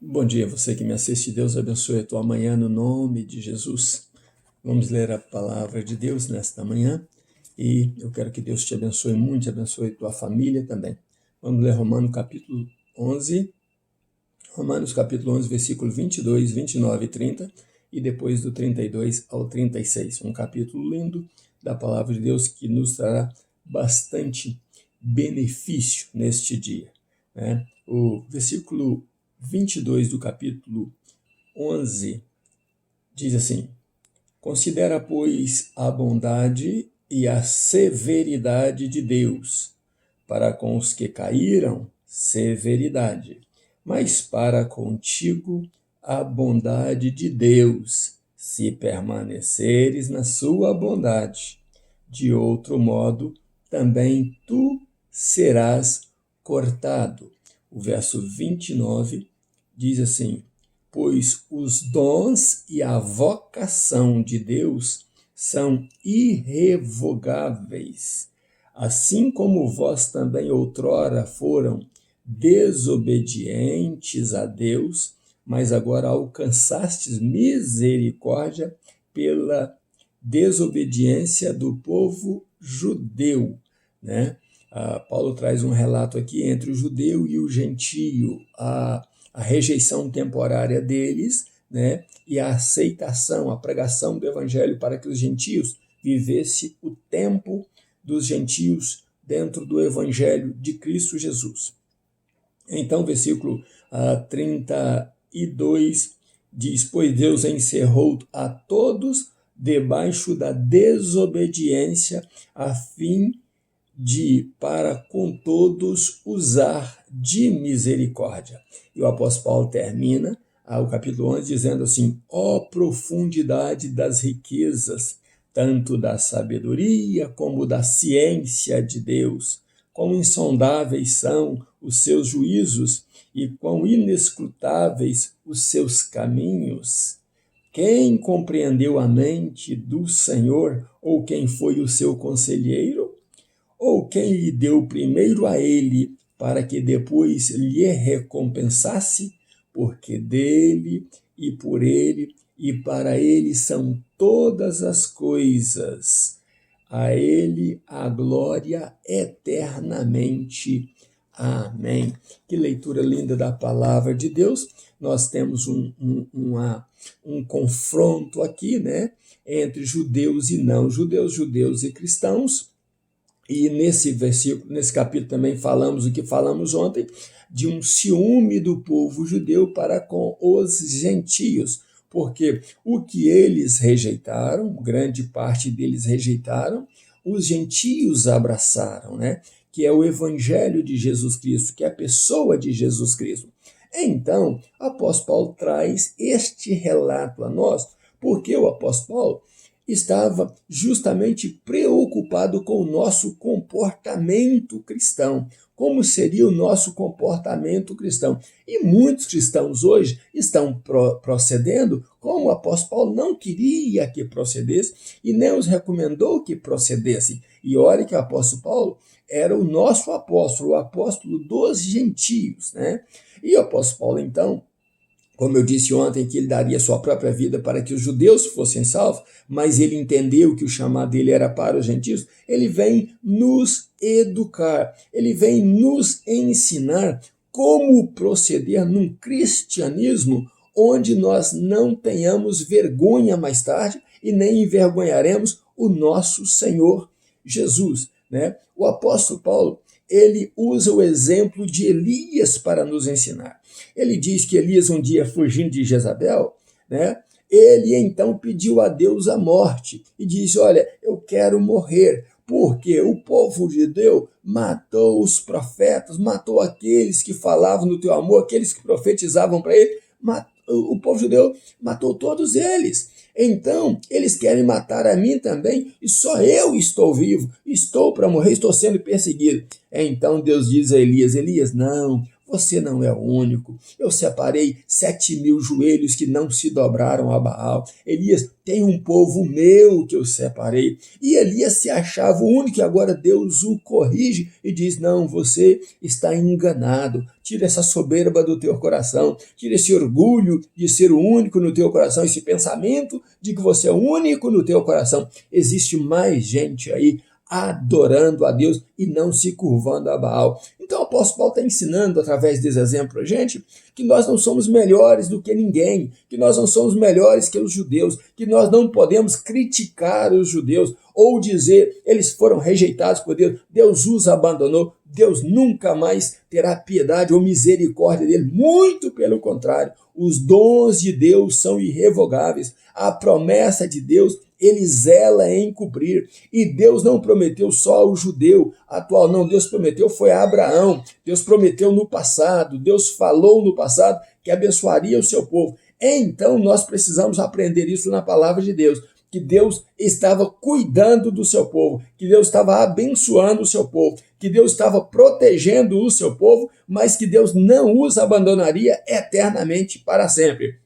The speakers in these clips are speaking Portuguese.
Bom dia, você que me assiste. Deus abençoe a tua manhã no nome de Jesus. Vamos ler a palavra de Deus nesta manhã e eu quero que Deus te abençoe muito, abençoe tua família também. Vamos ler Romanos capítulo 11, versículo 22, 29 e 30 e depois do 32 ao 36. Um capítulo lindo da palavra de Deus que nos trará bastante benefício neste dia, né? O versículo 22 do capítulo 11 diz assim: Considera, pois, a bondade e a severidade de Deus. Para com os que caíram, severidade, mas para contigo a bondade de Deus, se permaneceres na sua bondade. De outro modo, também tu serás cortado. O verso 29 diz assim: Pois os dons e a vocação de Deus são irrevogáveis. Assim como vós também outrora foram desobedientes a Deus, mas agora alcançastes misericórdia pela desobediência do povo judeu, né? Paulo traz um relato aqui entre o judeu e o gentio, a rejeição temporária deles, né? E a aceitação, a pregação do evangelho para que os gentios vivessem o tempo dos gentios dentro do evangelho de Cristo Jesus. Então, versículo 32 diz: Pois Deus encerrou a todos debaixo da desobediência, a fim de, para com todos, usar de misericórdia. E o apóstolo Paulo termina o capítulo 11 dizendo assim: ó profundidade das riquezas, tanto da sabedoria como da ciência de Deus, quão insondáveis são os seus juízos e quão inescrutáveis os seus caminhos. Quem compreendeu a mente do Senhor, ou quem foi o seu conselheiro? Ou quem lhe deu primeiro a ele, para que depois lhe recompensasse? Porque dele, e por ele, e para ele são todas as coisas. A ele a glória eternamente. Amém. Que leitura linda da palavra de Deus. Nós temos um confronto aqui, né, entre judeus e não judeus, judeus e cristãos. E nesse versículo, nesse capítulo também falamos o que falamos ontem, de um ciúme do povo judeu para com os gentios, porque o que eles rejeitaram, grande parte deles rejeitaram, os gentios abraçaram, né? Que é o evangelho de Jesus Cristo, que é a pessoa de Jesus Cristo. Então, o apóstolo Paulo traz este relato a nós, porque o apóstolo Paulo estava justamente preocupado com o nosso comportamento cristão. Como seria o nosso comportamento cristão? E muitos cristãos hoje estão procedendo como o apóstolo Paulo não queria que procedesse e nem os recomendou que procedessem. E olha que o apóstolo Paulo era o nosso apóstolo, o apóstolo dos gentios, né? E o apóstolo Paulo, então, como eu disse ontem, que ele daria sua própria vida para que os judeus fossem salvos, mas ele entendeu que o chamado dele era para os gentios, ele vem nos educar, ele vem nos ensinar como proceder num cristianismo onde nós não tenhamos vergonha mais tarde e nem envergonharemos o nosso Senhor Jesus, né? O apóstolo Paulo, ele usa o exemplo de Elias para nos ensinar. Ele diz que Elias, um dia fugindo de Jezabel, né, ele então pediu a Deus a morte e disse: olha, eu quero morrer, porque o povo judeu matou os profetas, matou aqueles que falavam no teu amor, aqueles que profetizavam para ele, o povo judeu matou todos eles. Então, eles querem matar a mim também, e só eu estou vivo, estou para morrer, estou sendo perseguido. Então Deus diz a Elias: Elias, não, você não é o único. Eu separei 7.000 joelhos que não se dobraram a Baal. Elias, tem um povo meu que eu separei. E Elias se achava o único, e agora Deus o corrige e diz, não, você está enganado. Tira essa soberba do teu coração, tira esse orgulho de ser o único no teu coração, esse pensamento de que você é o único no teu coração. Existe mais gente aí adorando a Deus e não se curvando a Baal. Então o apóstolo Paulo está ensinando através desse exemplo a gente que nós não somos melhores do que ninguém, que nós não somos melhores que os judeus, que nós não podemos criticar os judeus ou dizer eles foram rejeitados por Deus, Deus os abandonou, Deus nunca mais terá piedade ou misericórdia dele, muito pelo contrário, os dons de Deus são irrevogáveis, a promessa de Deus ele zela em cumprir. E Deus não prometeu só ao judeu atual, não. Deus prometeu foi a Abraão. Deus prometeu no passado. Deus falou no passado que abençoaria o seu povo. Então nós precisamos aprender isso na palavra de Deus. Que Deus estava cuidando do seu povo. Que Deus estava abençoando o seu povo. Que Deus estava protegendo o seu povo. Mas que Deus não os abandonaria eternamente para sempre.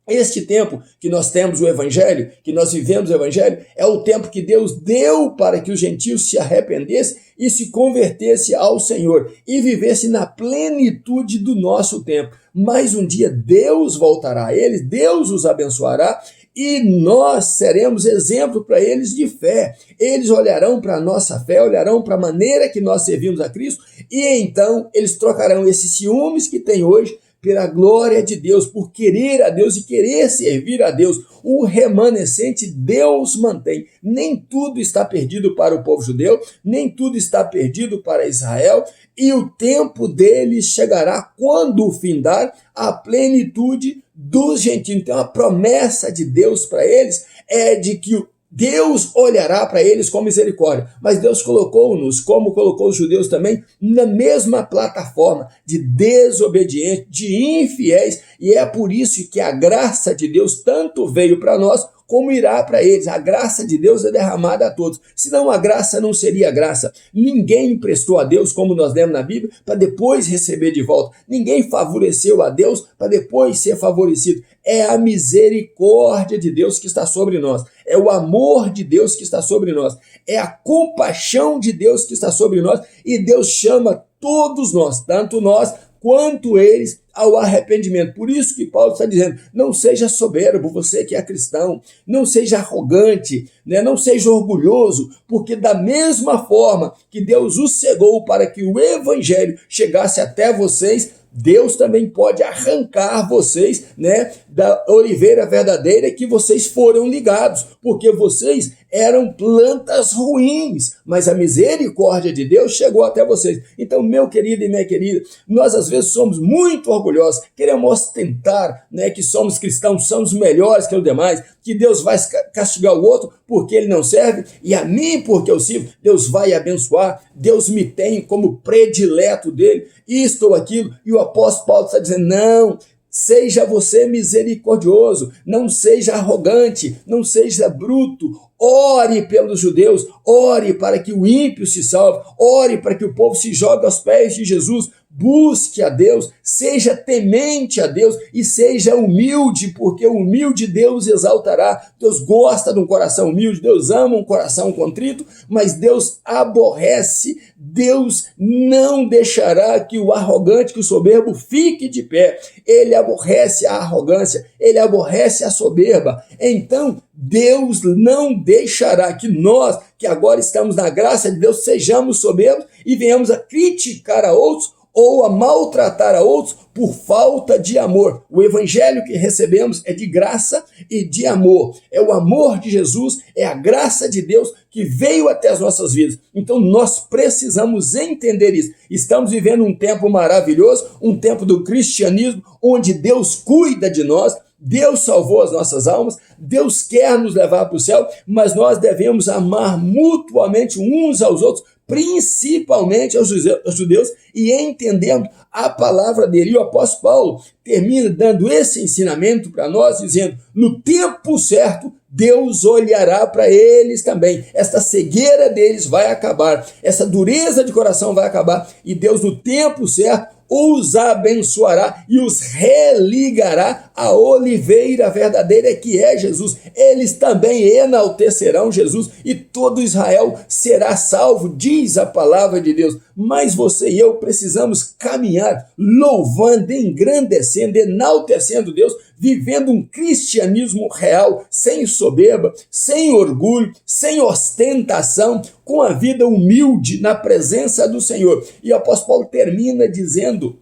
Este tempo que nós temos o Evangelho, que nós vivemos o Evangelho, é o tempo que Deus deu para que os gentios se arrependessem e se convertessem ao Senhor e vivessem na plenitude do nosso tempo. Mas um dia Deus voltará a eles, Deus os abençoará e nós seremos exemplo para eles de fé. Eles olharão para a nossa fé, olharão para a maneira que nós servimos a Cristo e então eles trocarão esses ciúmes que tem hoje pela glória de Deus, por querer a Deus e querer servir a Deus. O remanescente Deus mantém. Nem tudo está perdido para o povo judeu, nem tudo está perdido para Israel, e o tempo deles chegará quando findar a plenitude dos gentios. Então a promessa de Deus para eles é de que Deus olhará para eles com misericórdia, mas Deus colocou-nos, como colocou os judeus também, na mesma plataforma de desobedientes, de infiéis, e é por isso que a graça de Deus tanto veio para nós, como irá para eles. A graça de Deus é derramada a todos, senão a graça não seria graça. Ninguém emprestou a Deus, como nós lemos na Bíblia, para depois receber de volta. Ninguém favoreceu a Deus para depois ser favorecido. É a misericórdia de Deus que está sobre nós, é o amor de Deus que está sobre nós, é a compaixão de Deus que está sobre nós, e Deus chama todos nós, tanto nós quanto eles, ao arrependimento. Por isso que Paulo está dizendo, não seja soberbo, você que é cristão, não seja arrogante, né? Não seja orgulhoso, porque da mesma forma que Deus os cegou para que o evangelho chegasse até vocês, Deus também pode arrancar vocês, né, da oliveira verdadeira que vocês foram ligados, porque vocês eram plantas ruins, mas a misericórdia de Deus chegou até vocês. Então, meu querido e minha querida, nós às vezes somos muito orgulhosos, queremos ostentar, né, que somos cristãos, somos melhores que os demais, que Deus vai castigar o outro porque ele não serve, e a mim porque eu sirvo, Deus vai abençoar, Deus me tem como predileto dele, isto ou aquilo, e o apóstolo Paulo está dizendo, não, seja você misericordioso, não seja arrogante, não seja bruto, ore pelos judeus, ore para que o ímpio se salve, ore para que o povo se jogue aos pés de Jesus, busque a Deus, seja temente a Deus e seja humilde, porque o humilde Deus exaltará. Deus gosta de um coração humilde, Deus ama um coração contrito, mas Deus aborrece, Deus não deixará que o arrogante, que o soberbo fique de pé. Ele aborrece a arrogância, ele aborrece a soberba. Então, Deus não deixará que nós, que agora estamos na graça de Deus, sejamos soberbos e venhamos a criticar a outros ou a maltratar a outros por falta de amor. O evangelho que recebemos é de graça e de amor. É o amor de Jesus, é a graça de Deus que veio até as nossas vidas. Então nós precisamos entender isso. Estamos vivendo um tempo maravilhoso, um tempo do cristianismo, onde Deus cuida de nós, Deus salvou as nossas almas, Deus quer nos levar para o céu, mas nós devemos amar mutuamente uns aos outros, principalmente aos judeus, e entendendo a palavra dele. E o apóstolo Paulo termina dando esse ensinamento para nós, dizendo, no tempo certo, Deus olhará para eles também. Esta cegueira deles vai acabar, essa dureza de coração vai acabar, e Deus, no tempo certo, os abençoará e os religará à oliveira verdadeira que é Jesus. Eles também enaltecerão Jesus e todo Israel será salvo, diz a palavra de Deus. Mas você e eu precisamos caminhar louvando, engrandecendo, enaltecendo Deus, vivendo um cristianismo real, sem soberba, sem orgulho, sem ostentação, com a vida humilde na presença do Senhor. E o apóstolo Paulo termina dizendo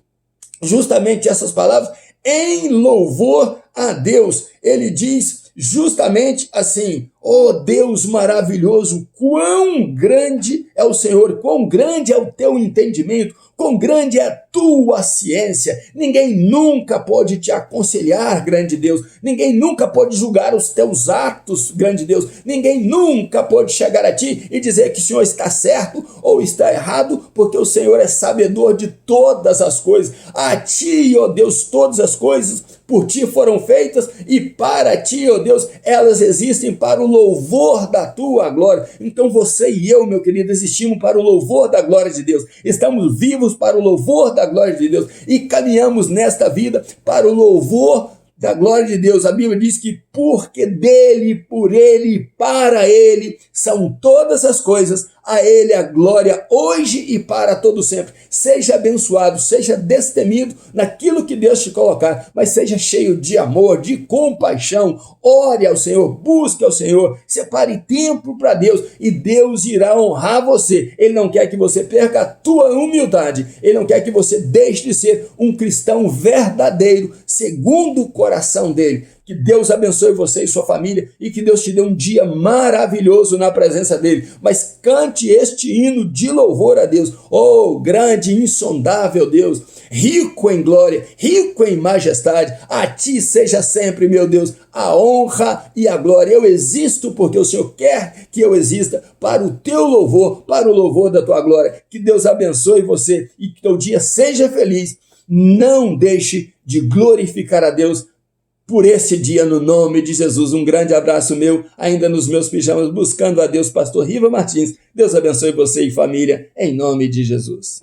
justamente essas palavras em louvor a Deus. Ele diz justamente assim: ó Deus maravilhoso, quão grande é o Senhor, quão grande é o teu entendimento, quão grande é a tua ciência. Ninguém nunca pode te aconselhar, grande Deus. Ninguém nunca pode julgar os teus atos, grande Deus. Ninguém nunca pode chegar a ti e dizer que o Senhor está certo ou está errado, porque o Senhor é sabedor de todas as coisas. A ti, ó Deus, todas as coisas por ti foram feitas e para ti, ó Deus, elas existem para o louvor da tua glória. Então você e eu, meu querido, existimos para o louvor da glória de Deus. Estamos vivos para o louvor da glória de Deus e caminhamos nesta vida para o louvor da glória de Deus. A Bíblia diz que porque dele, por ele e para ele são todas as coisas, a ele a glória hoje e para todo sempre. Seja abençoado, seja destemido naquilo que Deus te colocar, mas seja cheio de amor, de compaixão. Ore ao Senhor, busque ao Senhor, separe tempo para Deus e Deus irá honrar você. Ele não quer que você perca a tua humildade, ele não quer que você deixe de ser um cristão verdadeiro, segundo o coração dele. Que Deus abençoe você e sua família e que Deus te dê um dia maravilhoso na presença dele. Mas cante este hino de louvor a Deus. Oh, grande e insondável Deus, rico em glória, rico em majestade, a ti seja sempre, meu Deus, a honra e a glória. Eu existo porque o Senhor quer que eu exista para o teu louvor, para o louvor da tua glória. Que Deus abençoe você e que teu dia seja feliz. Não deixe de glorificar a Deus por esse dia, no nome de Jesus. Um grande abraço meu, ainda nos meus pijamas, buscando a Deus, pastor Riva Martins. Deus abençoe você e família, em nome de Jesus.